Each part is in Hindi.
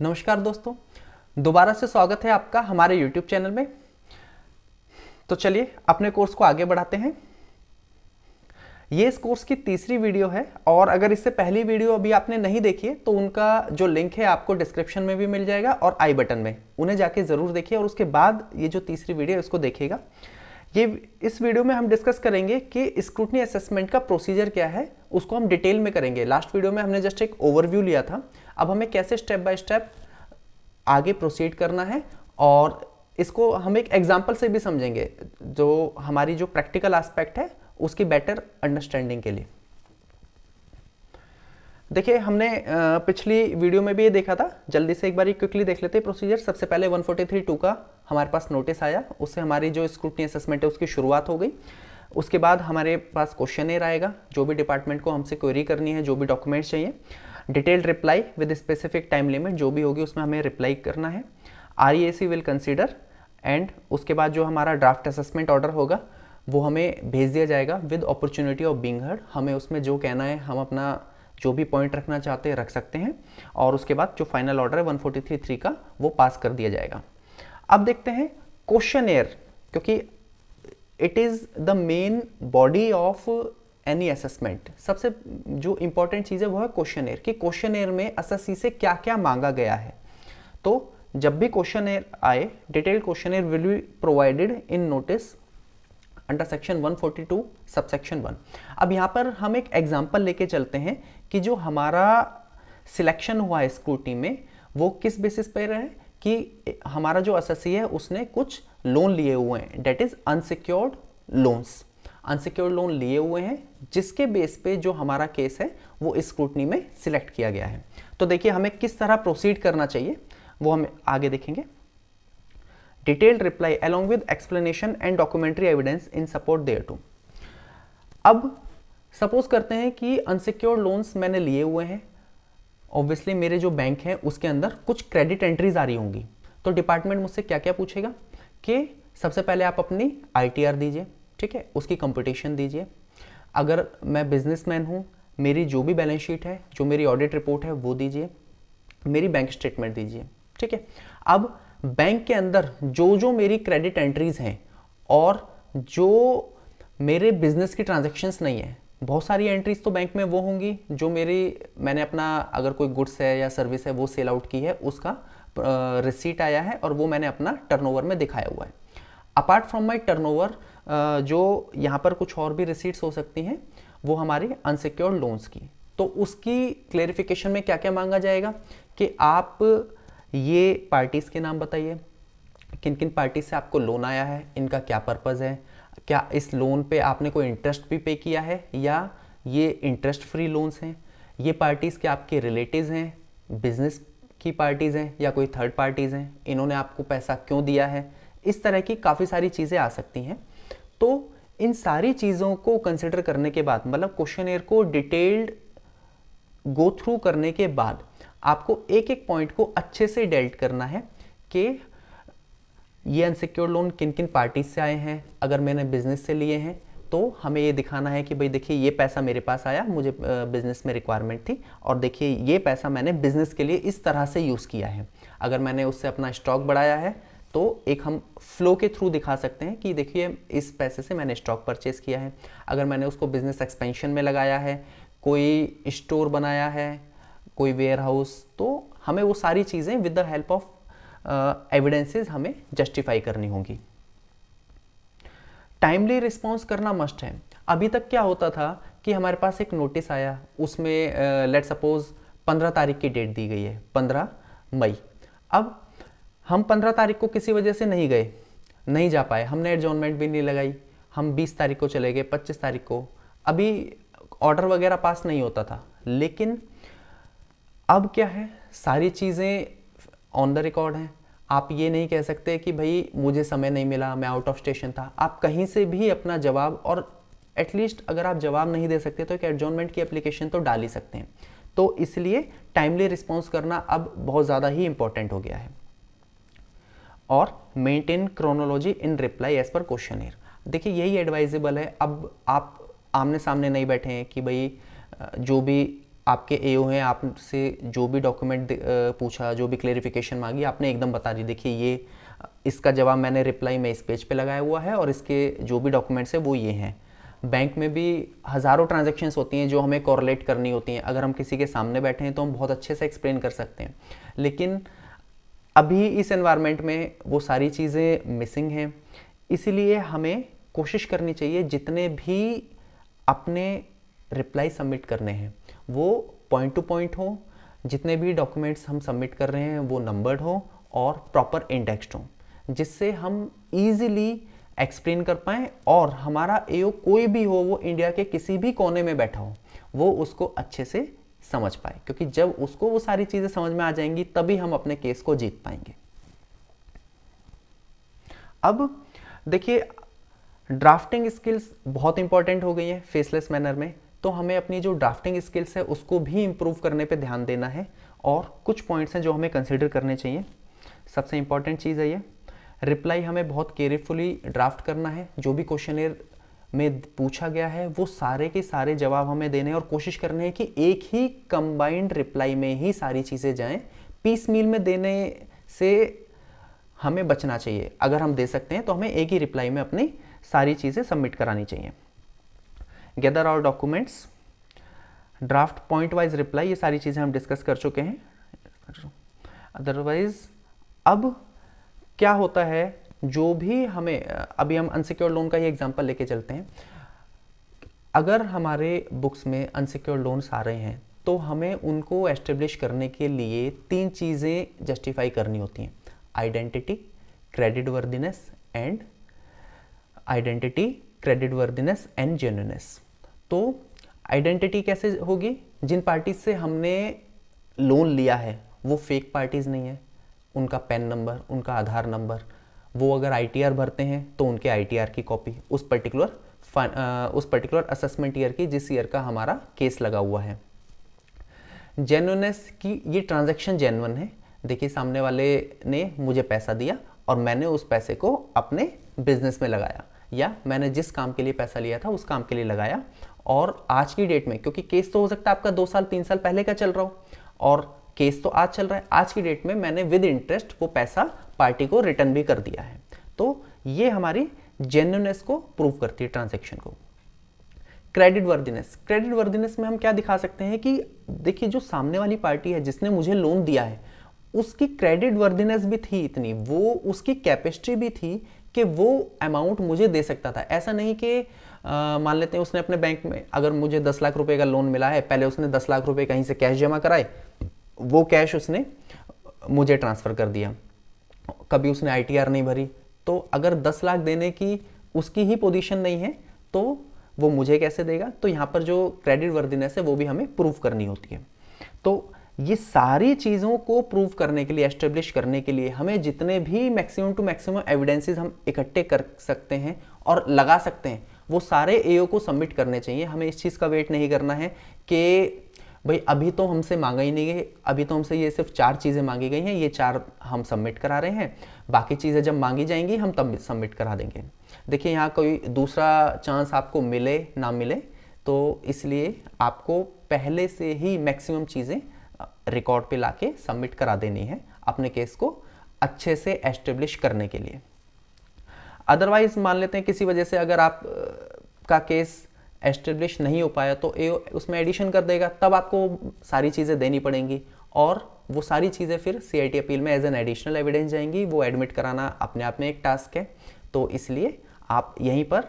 नमस्कार दोस्तों, दोबारा से स्वागत है आपका हमारे YouTube चैनल में। तो चलिए अपने कोर्स को आगे बढ़ाते हैं। ये इस कोर्स की तीसरी वीडियो है और अगर इससे पहली वीडियो अभी आपने नहीं देखी है तो उनका जो लिंक है आपको डिस्क्रिप्शन में भी मिल जाएगा और आई बटन में, उन्हें जाके ज़रूर देखिए और उसके बाद ये जो तीसरी वीडियो है उसको देखिएगा। इस वीडियो में हम डिस्कस करेंगे कि स्क्रूटनी असेसमेंट का प्रोसीजर क्या है, उसको हम डिटेल में करेंगे। लास्ट वीडियो में हमने जस्ट एक ओवरव्यू लिया था, अब हमें कैसे स्टेप बाय स्टेप आगे प्रोसीड करना है और इसको हम एक एग्जांपल से भी समझेंगे जो हमारी जो प्रैक्टिकल एस्पेक्ट है उसकी बेटर अंडरस्टैंडिंग के लिए। देखिए हमने पिछली वीडियो में भी ये देखा था, जल्दी से एक बार क्विकली देख लेते हैं प्रोसीजर। सबसे पहले 143(2) का हमारे पास नोटिस आया, उससे हमारी जो स्क्रूटनी असेसमेंट है उसकी शुरुआत हो गई। उसके बाद हमारे पास क्वेश्चनर आएगा, जो भी डिपार्टमेंट को हमसे क्वेरी करनी है, जो भी डॉक्यूमेंट्स चाहिए, detailed reply with specific time limit जो भी होगी उसमें हमें रिप्लाई करना है। REAC विल कंसीडर एंड उसके बाद जो हमारा ड्राफ्ट असेसमेंट ऑर्डर होगा वो हमें भेज दिया जाएगा with opportunity of being heard. हमें उसमें जो कहना है, हम अपना जो भी पॉइंट रखना चाहते हैं रख सकते हैं और उसके बाद जो फाइनल ऑर्डर है 143(3) का वो पास कर दिया जाएगा। अब देखते हैं क्वेश्चनर, क्योंकि it is the main body of any assessment. सबसे जो इंपॉर्टेंट चीज़ है वो है क्वेश्चनर, कि क्वेश्चनर में असेसी से क्या क्या मांगा गया है। तो जब भी क्वेश्चनर आए, detailed questionnaire will be provided in notice under section 142 subsection 1। अब यहाँ पर हम एक एग्जांपल लेके चलते हैं कि जो हमारा सिलेक्शन हुआ है स्क्रूटनी में वो किस बेसिस पर है कि हमारा जो असेसी है उसने कुछ लोन लिए हुए हैं, debt is unsecured loans. Unsecured loan लिए हुए हैं जिसके बेस पे जो हमारा केस है वो स्क्रूटनी में सिलेक्ट किया गया है। तो देखिए हमें किस तरह प्रोसीड करना चाहिए वो हम आगे देखेंगे। Detailed reply along with explanation and documentary evidence in support thereto। अब सपोज करते हैं कि अनसिक्योर्ड लोन्स मैंने लिए हुए हैं, ऑब्वियसली मेरे जो बैंक है उसके अंदर कुछ क्रेडिट एंट्रीज आ रही होंगी। तो डिपार्टमेंट मुझसे क्या क्या पूछेगा कि सबसे पहले आप अपनी ITR दीजिए, ठीक है, उसकी कंपटीशन दीजिए। अगर मैं बिजनेसमैन हूँ, मेरी जो भी बैलेंस शीट है, जो मेरी ऑडिट रिपोर्ट है वो दीजिए, मेरी बैंक स्टेटमेंट दीजिए, ठीक है। अब बैंक के अंदर जो जो मेरी क्रेडिट एंट्रीज हैं और जो मेरे बिजनेस की ट्रांजैक्शंस नहीं है, बहुत सारी एंट्रीज तो बैंक में वो होंगी जो मैंने अपना अगर कोई गुड्स है या सर्विस है वो सेल आउट की है, उसका रिसीट आया है और वो मैंने अपना टर्नओवर में दिखाया हुआ है। अपार्ट फ्रॉम माई टर्नओवर जो यहाँ पर कुछ और भी रिसीट्स हो सकती हैं वो हमारी अनसिक्योर्ड लोन्स की। तो उसकी क्लेरिफिकेशन में क्या क्या मांगा जाएगा कि आप ये पार्टीज़ के नाम बताइए, किन किन पार्टीज से आपको लोन आया है, इनका क्या पर्पज़ है, क्या इस लोन पे आपने कोई इंटरेस्ट भी पे किया है या ये इंटरेस्ट फ्री लोन्स हैं, ये पार्टीज़ क्या आपके रिलेटिव्स हैं, बिजनेस की पार्टीज़ हैं या कोई थर्ड पार्टीज़ हैं, इन्होंने आपको पैसा क्यों दिया है। इस तरह की काफ़ी सारी चीज़ें आ सकती हैं। तो इन सारी चीज़ों को कंसिडर करने के बाद, मतलब क्वेश्चनर को डिटेल्ड गो थ्रू करने के बाद आपको एक एक पॉइंट को अच्छे से डेल्ट करना है कि ये अनसिक्योर्ड लोन किन किन पार्टीज से आए हैं। अगर मैंने बिजनेस से लिए हैं तो हमें ये दिखाना है कि भाई देखिए ये पैसा मेरे पास आया, मुझे बिजनेस में रिक्वायरमेंट थी और देखिए ये पैसा मैंने बिजनेस के लिए इस तरह से यूज़ किया है। अगर मैंने उससे अपना स्टॉक बढ़ाया है तो एक हम फ्लो के थ्रू दिखा सकते हैं कि देखिए इस पैसे से मैंने स्टॉक परचेज किया है। अगर मैंने उसको बिजनेस एक्सपेंशन में लगाया है, कोई स्टोर बनाया है, कोई वेयर हाउस, तो हमें वो सारी चीज़ें with the help of evidences हमें जस्टिफाई करनी होंगी। टाइमली रिस्पॉन्स करना मस्ट है। अभी तक क्या होता था कि हमारे पास एक नोटिस आया, उसमें लेट सपोज 15 तारीख की डेट दी गई है, 15 मई। अब हम 15 तारीख को किसी वजह से नहीं गए, नहीं जा पाए, हमने एडजॉर्नमेंट भी नहीं लगाई, हम 20 तारीख को चले गए, 25 तारीख को, अभी ऑर्डर वगैरह पास नहीं होता था। लेकिन अब क्या है, सारी चीज़ें ऑन द रिकॉर्ड हैं। आप ये नहीं कह सकते कि भाई मुझे समय नहीं मिला, मैं आउट ऑफ स्टेशन था। आप कहीं से भी अपना जवाब, और एटलीस्ट अगर आप जवाब नहीं दे सकते तो एक एडजॉर्नमेंट की एप्लीकेशन तो डाल ही सकते हैं। तो इसलिए टाइमली रिस्पॉन्स करना अब बहुत ज़्यादा ही इंपॉर्टेंट हो गया है। और maintain chronology in reply as per questionnaire. देखिए यही एडवाइजेबल है। अब आप आमने सामने नहीं बैठे हैं कि भाई जो भी आपके एओ हैं, आपसे जो भी डॉक्यूमेंट पूछा, जो भी क्लेरिफिकेशन मांगी, आपने एकदम बता दी, देखिए ये इसका जवाब मैंने रिप्लाई में इस पेज पे लगाया हुआ है और इसके जो भी डॉक्यूमेंट्स है वो ये हैं। बैंक में भी हज़ारों ट्रांजैक्शंस होती हैं जो हमें कोरिलेट करनी होती हैं। अगर हम किसी के सामने बैठे हैं तो हम बहुत अच्छे से एक्सप्लेन कर सकते हैं, लेकिन अभी इस एनवायरनमेंट में वो सारी चीज़ें मिसिंग हैं। इसीलिए हमें कोशिश करनी चाहिए जितने भी अपने रिप्लाई सबमिट करने हैं वो पॉइंट टू पॉइंट हो, जितने भी डॉक्यूमेंट्स हम सबमिट कर रहे हैं वो नंबर्ड हो और प्रॉपर इंडेक्स्ड हो, जिससे हम इजीली एक्सप्लेन कर पाएँ और हमारा एओ कोई भी हो, वो इंडिया के किसी भी कोने में बैठा हो, वो उसको अच्छे से समझ पाए, क्योंकि जब उसको वो सारी चीज़ें समझ में आ जाएंगी तभी हम अपने केस को जीत पाएंगे। अब देखिए, ड्राफ्टिंग स्किल्स बहुत इंपॉर्टेंट हो गई है फेसलेस मैनर में, तो हमें अपनी जो ड्राफ्टिंग स्किल्स है उसको भी इम्प्रूव करने पे ध्यान देना है और कुछ पॉइंट्स हैं जो हमें कंसिडर करने चाहिए। सबसे इंपॉर्टेंट चीज़ है ये, रिप्लाई हमें बहुत केयरफुली ड्राफ्ट करना है। जो भी क्वेश्चनेयर में पूछा गया है वो सारे के सारे जवाब हमें देने हैं और कोशिश करनी है कि एक ही कंबाइंड रिप्लाई में ही सारी चीज़ें जाएं। पीस मील में देने से हमें बचना चाहिए। अगर हम दे सकते हैं तो हमें एक ही रिप्लाई में अपनी सारी चीज़ें सबमिट करानी चाहिए। Gather our documents, draft point wise reply, ये सारी चीज़ें हम डिस्कस कर चुके हैं। अदरवाइज अब क्या होता है, जो भी हमें, अभी हम अनसिक्योर्ड लोन का ही एग्जांपल लेके चलते हैं। अगर हमारे बुक्स में अनसिक्योर्ड लोन्स आ रहे हैं तो हमें उनको एस्टेब्लिश करने के लिए 3 चीज़ें जस्टिफाई करनी होती हैं: identity, credit worthiness and genuineness. तो आइडेंटिटी कैसे होगी? जिन पार्टीज से हमने लोन लिया है वो फेक पार्टीज नहीं है, उनका पैन नंबर, उनका आधार नंबर, वो अगर आईटीआर भरते हैं तो उनके आईटीआर की कॉपी, उस पर्टिकुलर असेसमेंट ईयर की जिस ईयर का हमारा केस लगा हुआ है। जेन्युइननेस की, ये ट्रांजैक्शन जेन्युइन है। देखिए, सामने वाले ने मुझे पैसा दिया और मैंने उस पैसे को अपने बिजनेस में लगाया, या मैंने जिस काम के लिए पैसा लिया था उस काम के लिए लगाया, और आज की डेट में, क्योंकि केस तो हो सकता है आपका 2 साल 3 साल पहले का चल रहा हो और केस तो आज चल रहा है, आज की डेट में मैंने विद इंटरेस्ट वो पैसा पार्टी को रिटर्न भी कर दिया है। तो ये हमारी जेन्युइननेस को प्रूव करती है ट्रांजैक्शन को। क्रेडिट वर्दीनेस में हम क्या दिखा सकते हैं कि देखिए, जो सामने वाली पार्टी है जिसने मुझे लोन दिया है उसकी क्रेडिट वर्दीनेस भी थी इतनी, वो उसकी कैपेसिटी भी थी कि वो अमाउंट मुझे दे सकता था। ऐसा नहीं कि मान लेते हैं उसने अपने बैंक में, अगर मुझे 10 लाख रुपए का लोन मिला है, पहले उसने 10 लाख रुपए कहीं से कैश जमा कराए, वो कैश उसने मुझे ट्रांसफ़र कर दिया, कभी उसने आईटीआर नहीं भरी। तो अगर 10 लाख देने की उसकी ही पोजीशन नहीं है तो वो मुझे कैसे देगा? तो यहाँ पर जो क्रेडिट वर्दीनेस है वो भी हमें प्रूव करनी होती है। तो ये सारी चीज़ों को प्रूव करने के लिए, एस्टेब्लिश करने के लिए हमें जितने भी मैक्सिमम टू मैक्सिमम एविडेंसेस हम इकट्ठे कर सकते हैं और लगा सकते हैं, वो सारे एओ को सबमिट करने चाहिए। हमें इस चीज़ का वेट नहीं करना है कि भाई अभी तो हमसे मांगा ही नहीं गई, अभी तो हमसे ये सिर्फ 4 चीज़ें मांगी गई हैं, ये 4 हम सबमिट करा रहे हैं, बाकी चीज़ें जब मांगी जाएंगी हम तब सबमिट करा देंगे। देखिए, यहाँ कोई दूसरा चांस आपको मिले ना मिले, तो इसलिए आपको पहले से ही मैक्सिमम चीज़ें रिकॉर्ड पे लाके सबमिट करा देनी है अपने केस को अच्छे से एस्टेब्लिश करने के लिए। अदरवाइज मान लेते हैं किसी वजह से अगर आप का केस एस्टेब्लिश नहीं हो पाया तो उसमें एडिशन कर देगा, तब आपको सारी चीज़ें देनी पड़ेंगी और वो सारी चीज़ें फिर सीआईटी अपील में एज एन एडिशनल एविडेंस जाएंगी। वो एडमिट कराना अपने आप में एक टास्क है। तो इसलिए आप यहीं पर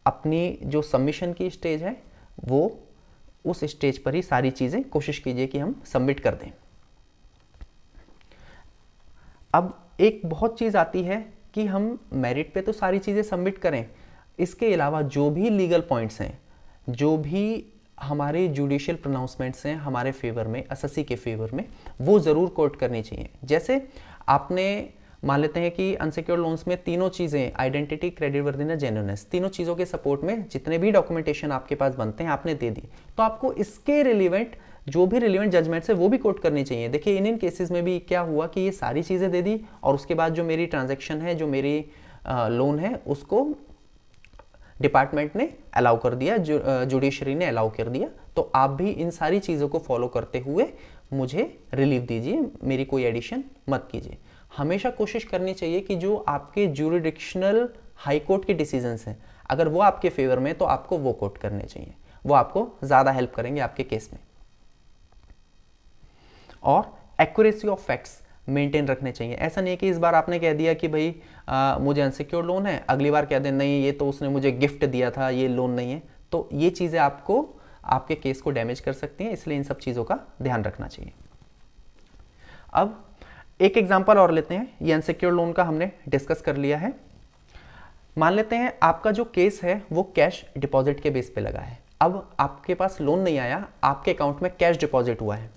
अपनी जो सबमिशन की स्टेज है वो उस स्टेज पर ही सारी चीज़ें कोशिश कीजिए कि हम सबमिट कर दें। अब एक बहुत चीज़ आती है कि हम मेरिट पे तो सारी चीज़ें सबमिट करें, इसके अलावा जो भी लीगल पॉइंट्स हैं, जो भी हमारे जुडिशियल प्रोनाउंसमेंट्स हैं हमारे फेवर में, एसएससी के फेवर में, वो ज़रूर कोट करनी चाहिए। जैसे आपने मान लेते हैं कि अनसिक्योर्ड लोन्स में तीनों चीज़ें, आइडेंटिटी, क्रेडिट वर्दीनेस, जेन्युइननेस, तीनों चीज़ों के सपोर्ट में जितने भी डॉक्यूमेंटेशन आपके पास बनते हैं आपने दे दी, तो आपको इसके रिलेवेंट जो भी रिलेवेंट जजमेंट्स है वो भी कोट करनी चाहिए। देखिए, इन केसेस में भी क्या हुआ कि ये सारी चीज़ें दे दी और उसके बाद जो मेरी ट्रांजैक्शन है, जो मेरी लोन है, उसको डिपार्टमेंट ने अलाउ कर दिया, जुडिशरी ने अलाउ कर दिया, तो आप भी इन सारी चीज़ों को फॉलो करते हुए मुझे रिलीफ दीजिए, मेरी कोई एडिशन मत कीजिए। हमेशा कोशिश करनी चाहिए कि जो आपके ज्यूरिडिक्शनल हाई कोर्ट के डिसीजंस हैं, अगर वो आपके फेवर में तो आपको वो कोट करने चाहिए, वो आपको ज़्यादा हेल्प करेंगे आपके केस में। और एक्यूरेसी ऑफ फैक्ट्स मेंटेन रखने चाहिए। ऐसा नहीं है कि इस बार आपने कह दिया कि भाई मुझे अनसिक्योर्ड लोन है, अगली बार कह दें नहीं ये तो उसने मुझे गिफ्ट दिया था, ये लोन नहीं है, तो ये चीज़ें आपको आपके केस को डैमेज कर सकती हैं, इसलिए इन सब चीज़ों का ध्यान रखना चाहिए। अब एक एग्जांपल और लेते हैं, ये अनसिक्योर्ड लोन का हमने डिस्कस कर लिया है। मान लेते हैं आपका जो केस है वो कैश डिपॉजिट के बेस पे लगा है। अब आपके पास लोन नहीं आया, आपके अकाउंट में कैश डिपॉजिट हुआ है।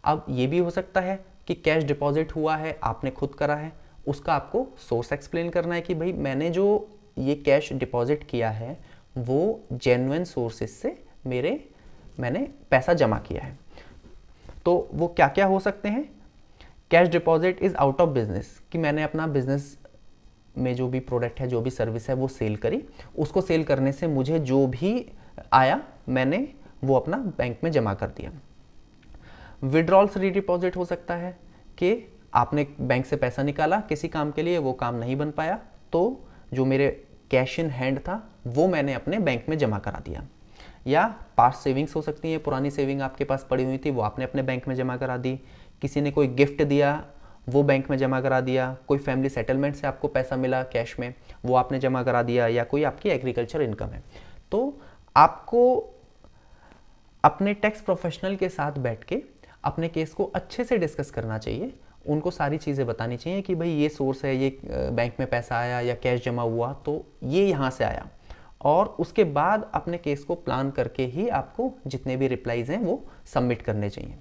अब ये भी हो सकता है कि कैश डिपॉजिट हुआ है, आपने खुद करा है, उसका आपको सोर्स एक्सप्लेन करना है कि भाई मैंने जो ये कैश डिपॉजिट किया है वो जेन्युइन सोर्सेज से मैंने पैसा जमा किया है। तो वो क्या क्या हो सकते हैं? Cash deposit is out of business, कि मैंने अपना बिजनेस में जो भी प्रोडक्ट है, जो भी सर्विस है वो सेल करी, उसको सेल करने से मुझे जो भी आया मैंने वो अपना बैंक में जमा कर दिया। विड्रॉल्स रीडिपॉजिट हो सकता है कि आपने बैंक से पैसा निकाला किसी काम के लिए, वो काम नहीं बन पाया, तो जो मेरे कैश इन हैंड था वो मैंने अपने बैंक में जमा करा दिया। या पास्ट सेविंग्स हो सकती हैं, पुरानी सेविंग आपके पास पड़ी हुई थी वो आपने अपने बैंक में जमा करा दी, किसी ने कोई गिफ्ट दिया वो बैंक में जमा करा दिया, कोई फैमिली सेटलमेंट से आपको पैसा मिला कैश में वो आपने जमा करा दिया, या कोई आपकी एग्रीकल्चर इनकम है। तो आपको अपने टैक्स प्रोफेशनल के साथ बैठ के अपने केस को अच्छे से डिस्कस करना चाहिए, उनको सारी चीज़ें बतानी चाहिए कि भाई ये सोर्स है, ये बैंक में पैसा आया या कैश जमा हुआ तो ये यहाँ से आया, और उसके बाद अपने केस को प्लान करके ही आपको जितने भी रिप्लाईज हैं वो सबमिट करने चाहिए।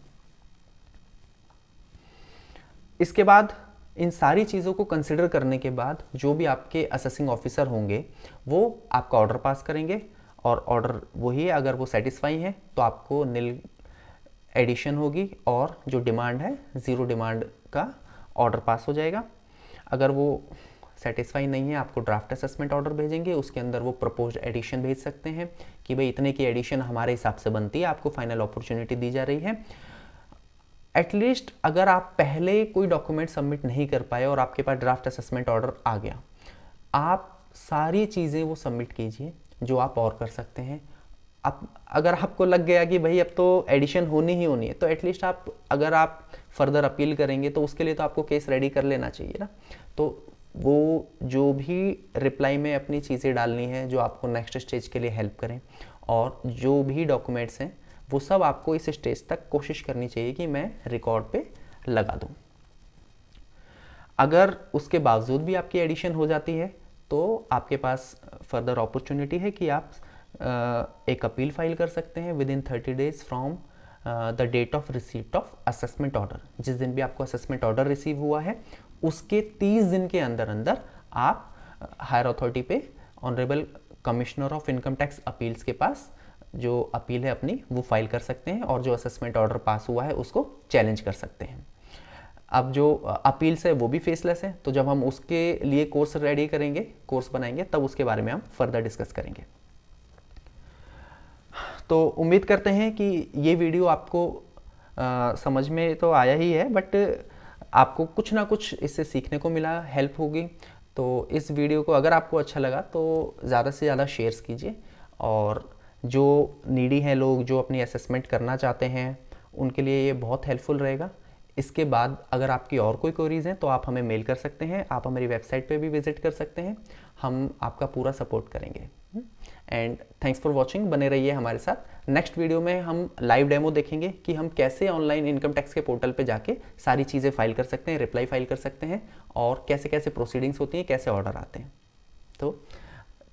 इसके बाद इन सारी चीज़ों को कंसिडर करने के बाद जो भी आपके असेसिंग ऑफिसर होंगे वो आपका ऑर्डर पास करेंगे, और ऑर्डर वही है, अगर वो सेटिस्फाई है तो आपको नील एडिशन होगी और जो डिमांड है ज़ीरो डिमांड का ऑर्डर पास हो जाएगा। अगर वो सेटिस्फाई नहीं है आपको ड्राफ्ट असेसमेंट ऑर्डर भेजेंगे, उसके अंदर वो प्रपोज्ड एडिशन भेज सकते हैं कि भाई इतने की एडिशन हमारे हिसाब से बनती है, आपको फाइनल अपॉर्चुनिटी दी जा रही है। एटलीस्ट अगर आप पहले कोई डॉक्यूमेंट सबमिट नहीं कर पाए और आपके पास ड्राफ्ट असेसमेंट ऑर्डर आ गया, आप सारी चीज़ें वो सबमिट कीजिए जो आप और कर सकते हैं। अब अगर आपको लग गया कि भाई अब तो एडिशन होनी ही होनी है, तो एटलीस्ट अगर आप फर्दर अपील करेंगे तो उसके लिए तो आपको केस रेडी कर लेना चाहिए ना। तो वो जो भी रिप्लाई में अपनी चीज़ें डालनी है जो आपको नेक्स्ट स्टेज के लिए हेल्प करें, और जो भी डॉक्यूमेंट्स हैं वो सब आपको इस स्टेज तक कोशिश करनी चाहिए कि मैं रिकॉर्ड पे लगा दूं। अगर उसके बावजूद भी आपकी एडिशन हो जाती है तो आपके पास फर्दर अपॉर्चुनिटी है कि आप एक अपील फाइल कर सकते हैं within 30 days from the date of receipt of assessment order. जिस दिन भी आपको असेसमेंट ऑर्डर रिसीव हुआ है उसके 30 दिन के अंदर अंदर आप हायर अथॉरिटी पे honourable commissioner of income tax appeals के पास जो अपील है अपनी वो फाइल कर सकते हैं, और जो असेसमेंट ऑर्डर पास हुआ है उसको चैलेंज कर सकते हैं। अब जो अपील्स है वो भी फेसलेस है, तो जब हम उसके लिए कोर्स रेडी करेंगे, कोर्स बनाएंगे, तब उसके बारे में हम फर्दर डिस्कस करेंगे। तो उम्मीद करते हैं कि ये वीडियो आपको समझ में तो आया ही है, बट आपको कुछ ना कुछ इससे सीखने को मिला, हेल्प होगी। तो इस वीडियो को अगर आपको अच्छा लगा तो ज़्यादा से ज़्यादा शेयर्स कीजिए, और जो नीडी हैं लोग जो अपनी असेसमेंट करना चाहते हैं उनके लिए ये बहुत हेल्पफुल रहेगा। इसके बाद अगर आपकी और कोई क्वेरीज हैं तो आप हमें मेल कर सकते हैं, आप हमारी वेबसाइट पे भी विजिट कर सकते हैं, हम आपका पूरा सपोर्ट करेंगे। एंड थैंक्स फॉर वॉचिंग, बने रहिए हमारे साथ। नेक्स्ट वीडियो में हम लाइव डेमो देखेंगे कि हम कैसे ऑनलाइन इनकम टैक्स के पोर्टल पे जाके सारी चीज़ें फाइल कर सकते हैं, रिप्लाई फाइल कर सकते हैं, और कैसे कैसे प्रोसीडिंग्स होती हैं, कैसे ऑर्डर आते हैं। तो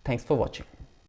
थैंक्स फॉर वॉचिंग।